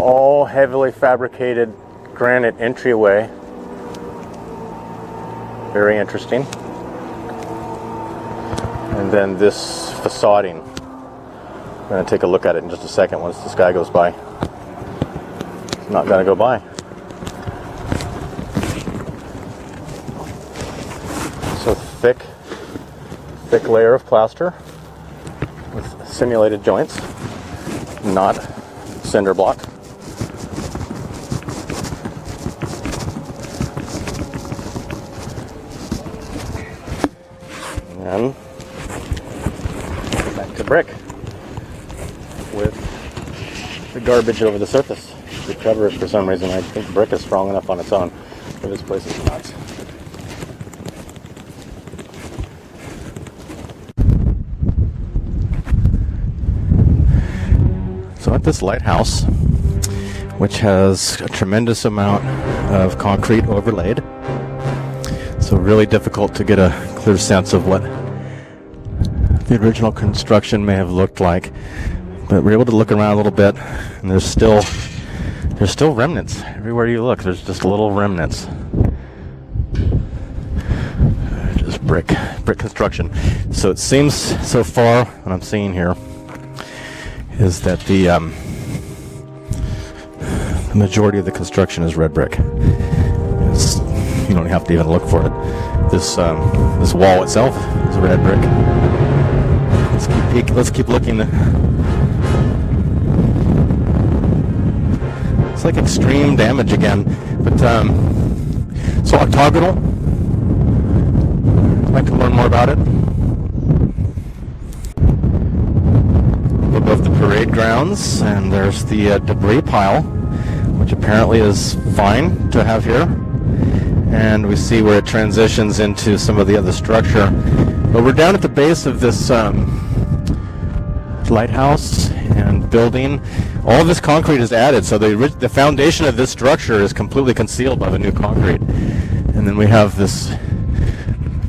all heavily fabricated granite entryway. Very interesting. And then this facading. I'm going to take a look at it in just a second once this guy goes by. It's not going to go by. So thick layer of plaster with simulated joints, not cinder block. And back to brick with the garbage over the surface to cover it for some reason. I think brick is strong enough on its own, but this place is nuts. So at this lighthouse, which has a tremendous amount of concrete overlaid, so really difficult to get a clear sense of what the original construction may have looked like, but we're able to look around a little bit, and there's still remnants everywhere you look. There's just little remnants. Just brick construction. So it seems so far what I'm seeing here is that the majority of the construction is red brick. You don't have to even look for it. This wall itself is red brick. Let's keep looking. It's like extreme damage again, but so octagonal. I'd like to learn more about it. Above the parade grounds, and there's the debris pile, which apparently is fine to have here. And we see where it transitions into some of the other structure. But we're down at the base of this lighthouse and building. All of this concrete is added, so the foundation of this structure is completely concealed by the new concrete. And then we have this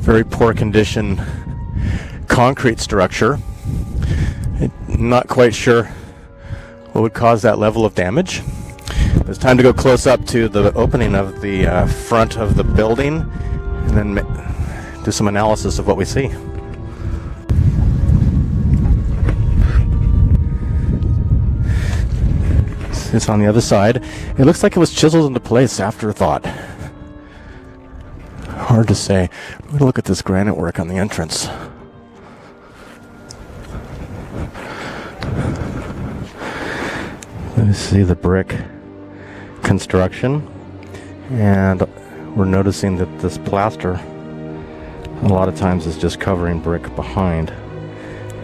very poor condition concrete structure. Not quite sure what would cause that level of damage. It's time to go close up to the opening of the front of the building and then do some analysis of what we see. It's on the other side. It looks like it was chiseled into place after thought. Hard to say. We're going to look at this granite work on the entrance. Let me see the brick construction, and we're noticing that this plaster a lot of times is just covering brick behind,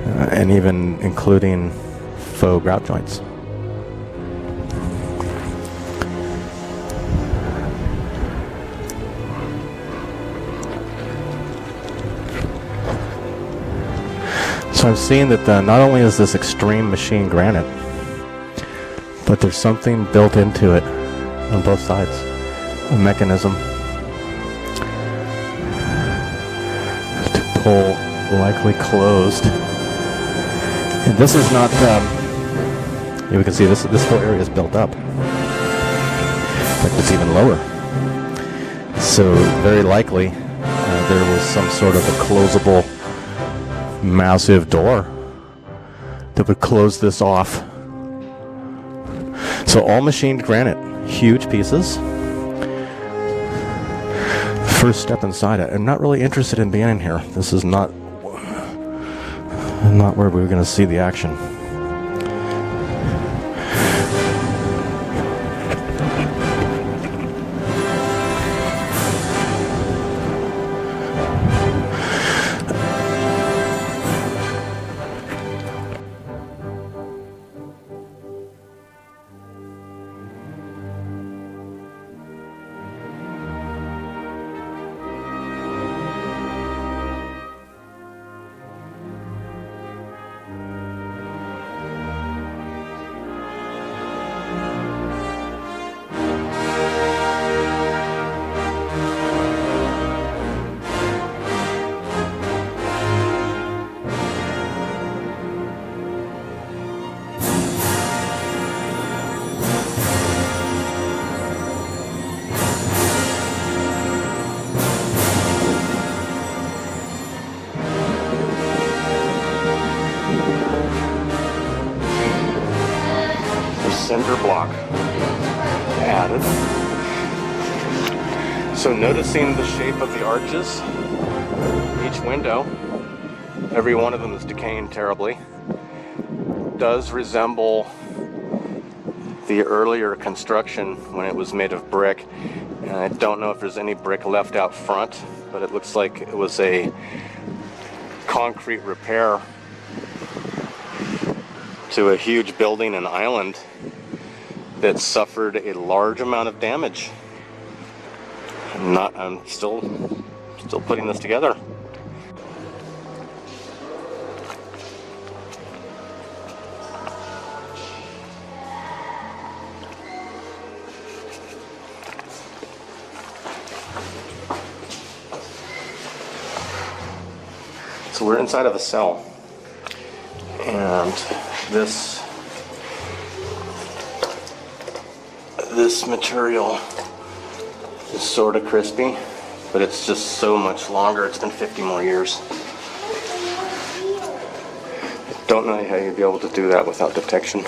and even including faux grout joints. So I'm seeing that not only is this extreme machine granite, but there's something built into it on both sides. A mechanism to pull, likely closed. And this is not, you can see this whole area is built up. In fact, it's even lower. So very likely there was some sort of a closable massive door that would close this off. So all machined granite, huge pieces. First step inside it. I'm not really interested in being in here. This is not where we're going to see the action. So noticing the shape of the arches, each window, every one of them is decaying terribly, does resemble the earlier construction when it was made of brick. And I don't know if there's any brick left out front, but it looks like it was a concrete repair to a huge building and island that suffered a large amount of damage. I'm still putting this together. So we're inside of a cell, and this material is sort of crispy, but it's just so much longer. It's been 50 more years. I don't know how you'd be able to do that without detection.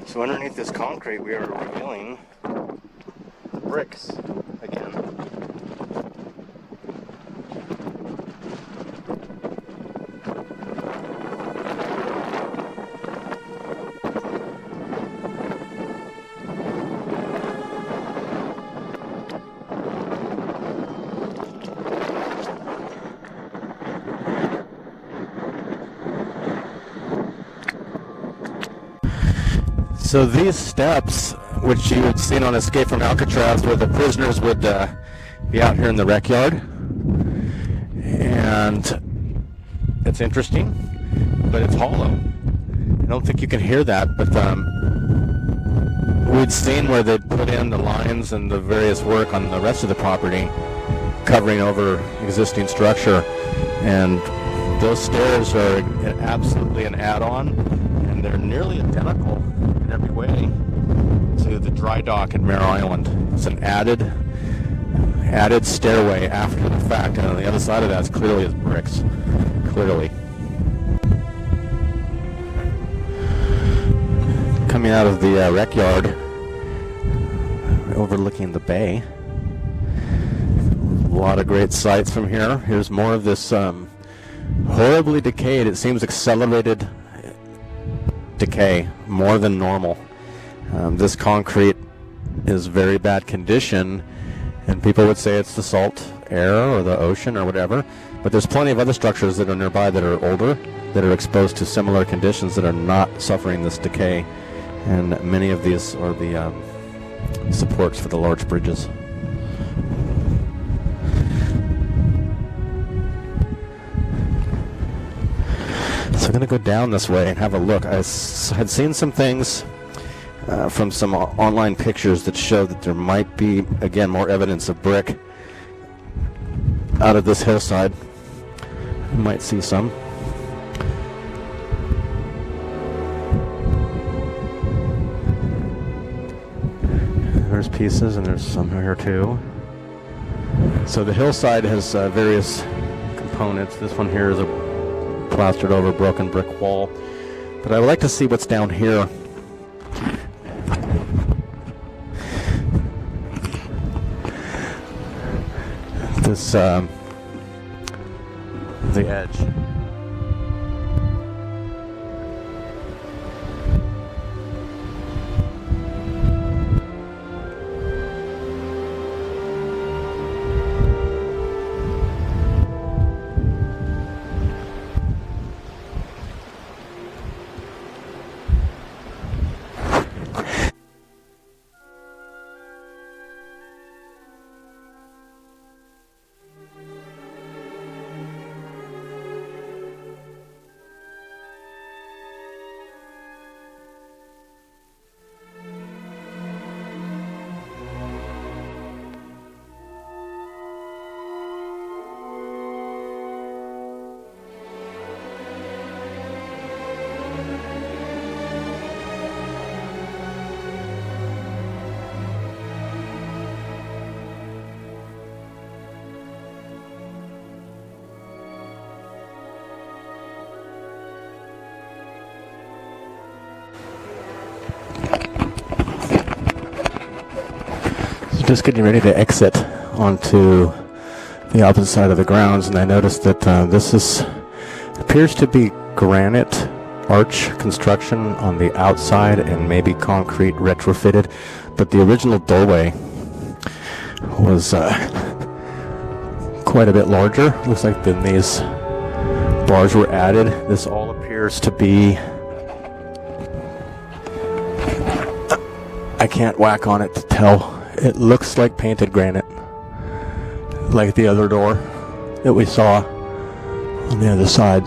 So underneath this concrete, we are revealing the bricks again. So these steps, which you had seen on Escape from Alcatraz, where the prisoners would be out here in the rec yard, and it's interesting, but it's hollow. I don't think you can hear that, but we'd seen where they'd put in the lines and the various work on the rest of the property, covering over existing structure, and those stairs are absolutely an add-on, and they're nearly identical in every way to the dry dock at Mare Island. It's an added stairway after the fact, and on the other side of that is clearly is bricks. Clearly. Coming out of the rec yard, overlooking the bay. A lot of great sights from here. Here's more of this horribly decayed, it seems accelerated decay, more than normal. This concrete is very bad condition, and people would say it's the salt air or the ocean or whatever, but there's plenty of other structures that are nearby that are older, that are exposed to similar conditions, that are not suffering this decay, and many of these are the supports for the large bridges. So I'm going to go down this way and have a look. I had seen some things from some online pictures that show that there might be, again, more evidence of brick out of this hillside. You might see some. There's those pieces, and there's some here too. So the hillside has various components. This one here is a plastered over broken brick wall. But I would like to see what's down here. This, the edge. Just getting ready to exit onto the opposite side of the grounds, and I noticed that this appears to be granite arch construction on the outside and maybe concrete retrofitted, but the original doorway was quite a bit larger. Looks like then these bars were added. This all appears to be, I can't whack on it to tell. It looks like painted granite, like the other door that we saw on the other side.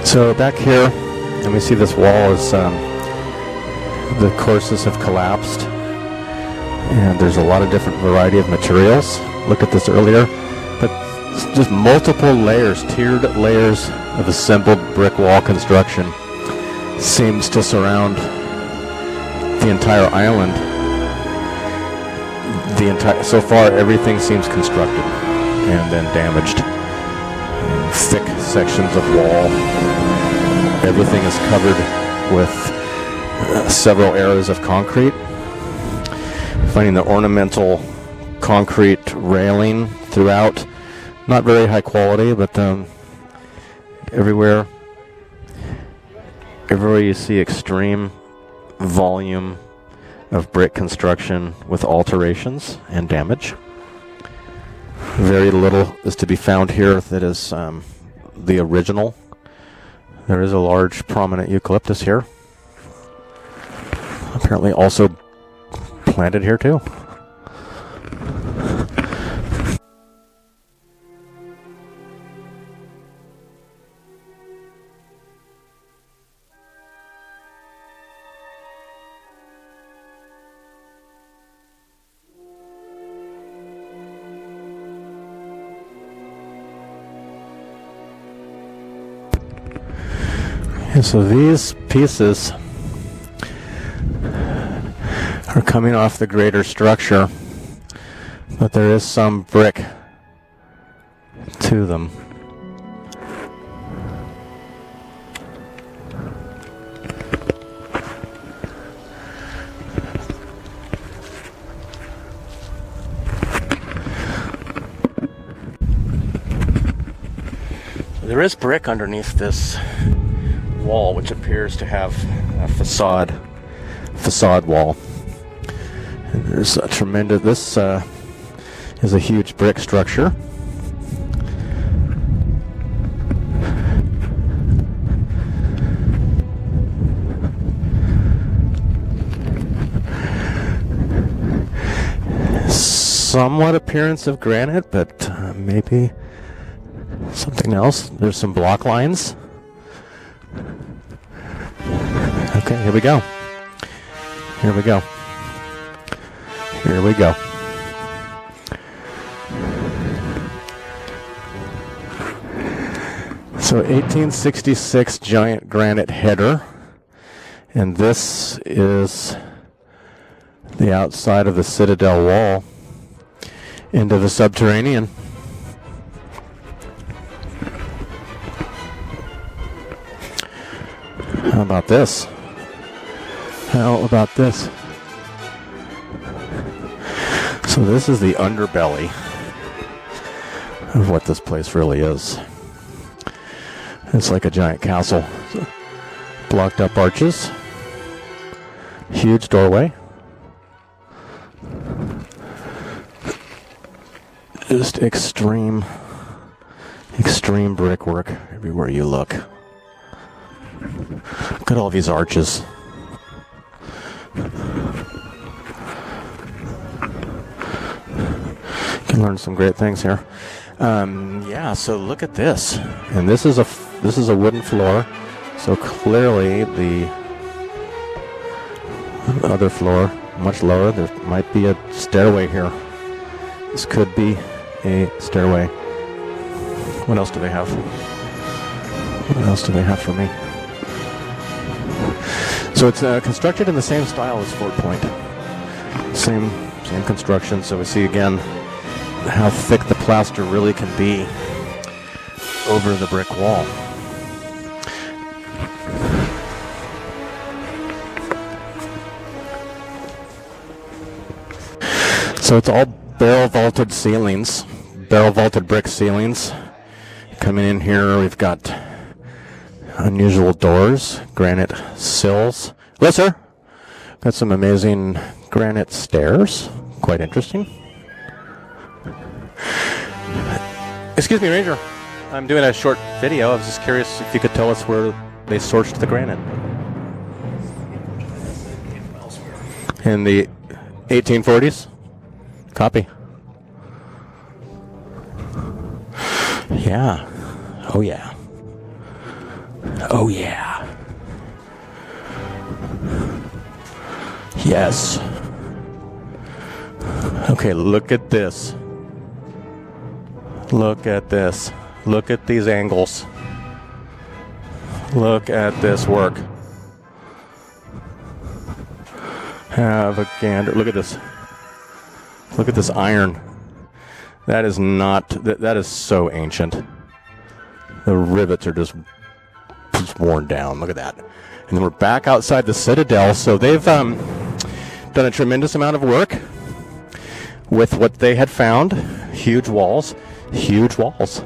So back here, and we see this wall is, the courses have collapsed, and there's a lot of different variety of materials. Looked at this earlier, but just multiple layers, tiered layers of assembled brick wall construction seems to surround the entire island. So far, everything seems constructed and then damaged. And thick sections of wall. Everything is covered with several areas of concrete. Finding the ornamental concrete railing throughout. Not very high quality, but everywhere you see extreme volume of brick construction with alterations and damage. Very little is to be found here that is the original. There is a large prominent eucalyptus here. Apparently also planted here too. And so these pieces are coming off the greater structure, but there is some brick to them. There is brick underneath this wall, which appears to have a facade wall. And there's a tremendous, this is a huge brick structure. Somewhat appearance of granite, but maybe something else. There's some block lines. Okay, here we go. Here we go. Here we go. So 1866 giant granite header, and this is the outside of the Citadel wall into the subterranean. How about this? How about this? So this is the underbelly of what this place really is. It's like a giant castle. Blocked up arches. Huge doorway. Just extreme brickwork everywhere you look. Look at all these arches. Can learn some great things here. Yeah, so look at this. And this is a wooden floor. So clearly the other floor, much lower, there might be a stairway here. This could be a stairway. What else do they have? What else do they have for me? So it's constructed in the same style as Fort Point. Same construction. So we see again how thick the plaster really can be over the brick wall. So it's all barrel vaulted ceilings, barrel vaulted brick ceilings. Coming in here, we've got unusual doors, granite sills. Yes, sir. Got some amazing granite stairs. Quite interesting. Excuse me, Ranger. I'm doing a short video. I was just curious if you could tell us where they sourced the granite. In the 1840s? Copy. Yeah. Oh, yeah. Oh, yeah. Yes. Okay, look at this. Look at this. Look at these angles. Look at this work. Have a gander. Look at this. Look at this iron. That is not, that is so ancient. The rivets are just worn down. Look at that. And then we're back outside the Citadel. So they've done a tremendous amount of work with what they had found. Huge walls. Huge walls.